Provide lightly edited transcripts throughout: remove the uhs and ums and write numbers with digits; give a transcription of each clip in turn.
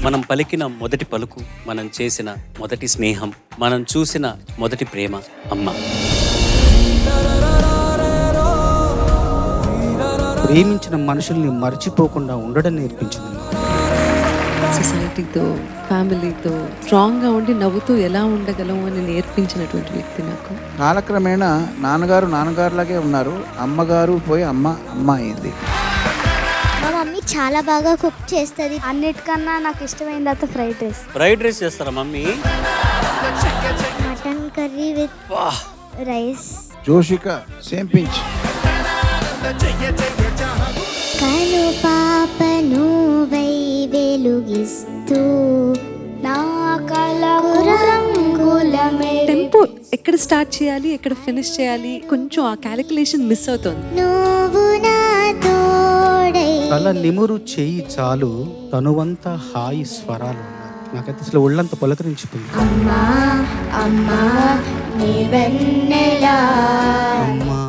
మనం పలికిన మొదటి పలుకు, మనం చేసిన మొదటి స్నేహం, మనం చూసిన మొదటి ప్రేమ అమ్మ. ప్రేమించిన మనుషుల్ని మర్చిపోకుండా ఉండడం నేర్పించింది. సొసైటీతో, ఫ్యామిలీతో స్ట్రాంగ్గా ఉండి నవ్వుతూ ఎలా ఉండగలం అని నేర్పించినటువంటి వ్యక్తి నాకు. కాలక్రమేణా నాన్నగారులాగే ఉన్నారు, అమ్మగారు పోయి అమ్మ అయింది. మా మమ్మీ చాలా బాగా కుక్ చేస్తుంది. అన్నిటికన్నా నాకు ఇష్టమైంది అయితే ఫ్రైడ్ రైస్. ఫ్రైడ్ రైస్ చేస్తారా mummy? Mutton curry with rice. Joshika same pinch. కను పాపను వై వెలుగిస్తూ నా కలకు రంగుల టెంపో ఎక్కడ స్టార్ట్ చేయాలి, ఎక్కడ ఫినిష్ చేయాలి, కొంచెం ఆ క్యాలిక్యులేషన్ మిస్ అవుతుంది. నువ్వు నా తోడై. తల నిమురు చేయి చాలు తనువంతా హాయి స్వరాలు ఉన్నాయి. నాకైతే అసలు ఒళ్ళంతా పులకరించిపోయింది. అమ్మా అమ్మా నీ వెన్నెలా. అమ్మా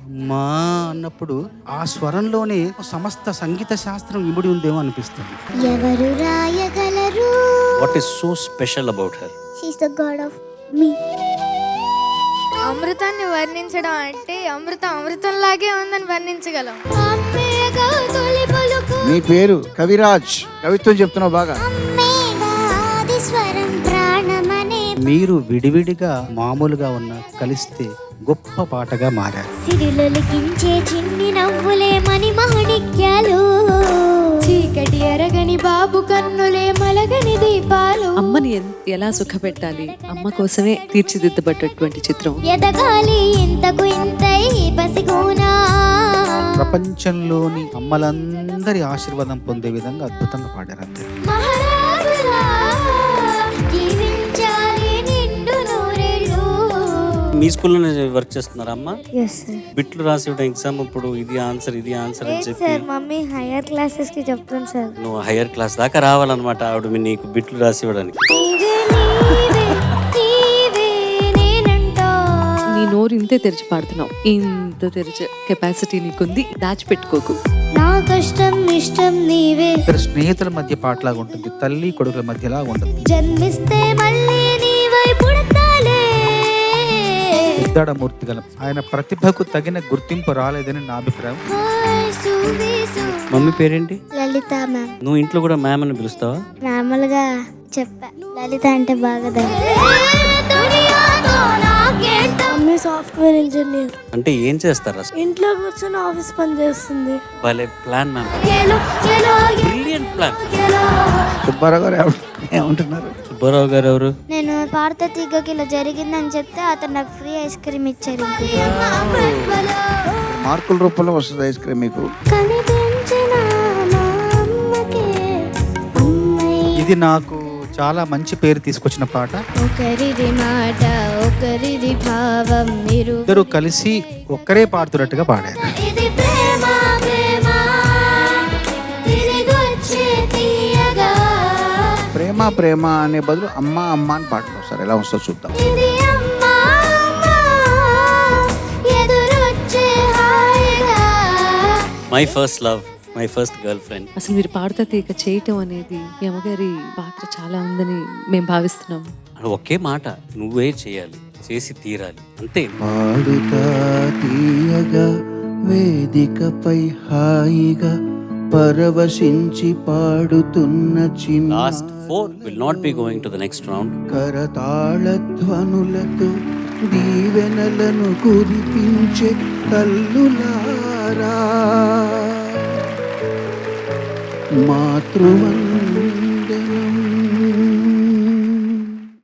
అమ్మా అన్నప్పుడు ఆ స్వరంలోనే సమస్త సంగీత శాస్త్రం ఇమిడి ఉందేమో అనిపిస్తుంది. ఎవరు రాయగలరు? What is so special about her? She is the god of me. అమృతాన్ని వర్ణించడం అంటే అమృతంలాగే ఉందని వర్ణించగలం. మీ పేరు కవిరాజ్, కవిత్వం చెప్తున్నావు బాగా. మీరు విడివిడిగా మామూలుగా ఉన్న కలిస్తే గొప్ప పాటగా మారారు. సిరిలొలికించే చిన్ని నవ్వులే మణి మాణిక్యాలు. చీకటి ఎరగని బాబు కన్నులే మలగని దీపాలు. అమ్మని ఎలా సుఖపెట్టాలి, అమ్మ కోసమే తీర్చిదిద్దబడ్డటువంటి చిత్రం. ఎదగాలి ఇంతకు ఇంతై పసిగోనా. ప్రపంచంలోని అమ్మలందరి ఆశీర్వాదం పొందే విధంగా అద్భుతంగా పాడారు అంతే. మహారాజులా జీవించాలి నిండు నూరేళ్ళు. మీ స్కూల్లోనే వర్క్ చేస్తున్నారా అమ్మ? yes sir. బిట్లు రాసి ఇవ్వడం ఎగ్జామ్ ఇప్పుడు ఇది ఆన్సర్ అని చెప్పి సార్ మమ్మీ హైయర్ క్లాసెస్ కి చెప్తాను సార్. నువ్వు హైయర్ క్లాస్ దాకా రావాలన్నమాట ఆవిడ నీకు బిట్లు రాసి ఇవ్వడానికి. నీ నోరు ఇంతే తెరిచి పాడుతున్నావు, ఇంత తెరిచే కెపాసిటీ నీకుంది, దాచిపెట్టుకోకు. నా కష్టం ఇష్టం నీవే. ఇద్దరు స్నేహితుల మధ్య పాటలాగా ఉంటుంది, తల్లి కొడుకుల మధ్యలా ఉండదు. జన్మిస్తే మళ్ళీ నీవై పుడతాలే. ఉద్దాడమూర్తి గల ఆయన ప్రతిభకు తగిన గుర్తింపు రాలేదని నా అభిప్రాయం. మమ్మీ పేరేంటి? లలిత మ్యామ్. నువ్వు ఇంట్లో కూడా మ్యామ్ అని పిలుస్తావా? నార్మల్ గా చెప్పా, లలిత అంటే బాగా. Mummy software engineer. అంటే ఏం చేస్తారా? ఇంట్లో కూర్చొని ఆఫీస్ పని చేస్తుంది. భలే plan ma'am, brilliant plan. Subbarao గారు ఏమంటున్నారు? సుబ్బారావు గారు ఎవరు? నేను పాడత తీగకి ఇలా జరిగిందని చెప్తే అతను నాకు ఫ్రీ ఐస్ క్రీమ్ ఇచ్చారు. మార్కుల రూపంలో వస్తుంది ఐస్ క్రీమ్ మీకు. ఇది నాకు చాలా మంచి పేరు తీసుకొచ్చిన పాట. ఒకరిది మాట ఒకరిది భావం, ఇద్దరు కలిసి ఒక్కరే పాడుతున్నట్టుగా పాడారు. ఇది ప్రేమ ప్రేమ తిరిగొచ్చే తీయగా. ప్రేమ ప్రేమ అనే బదులు అమ్మ అని పాటలు సార్ ఎలా వస్తుందో చూద్దాం. ఇది అమ్మ ఎదురొచ్చే హాయిగా. My first love, my first girl friend. అసలు మీరు పాడుతా తీగ చేయటం అనేది మీ అమ్మగారి పాత్ర చాలా ఉందని మేము భావిస్తున్నాము. ఒకే మాట, నువ్వే చేయాలి, చేసి తీరాలి, అంతే. పాడుతా తీయగా వేదికపై హాయిగా పరవశించి పాడుతున్న చిన్న last 4 will not be going to the next round. కరతాళ ధ్వనులతో దీవెనలను కురిపించే తల్లులారా, మాతృవందనాలు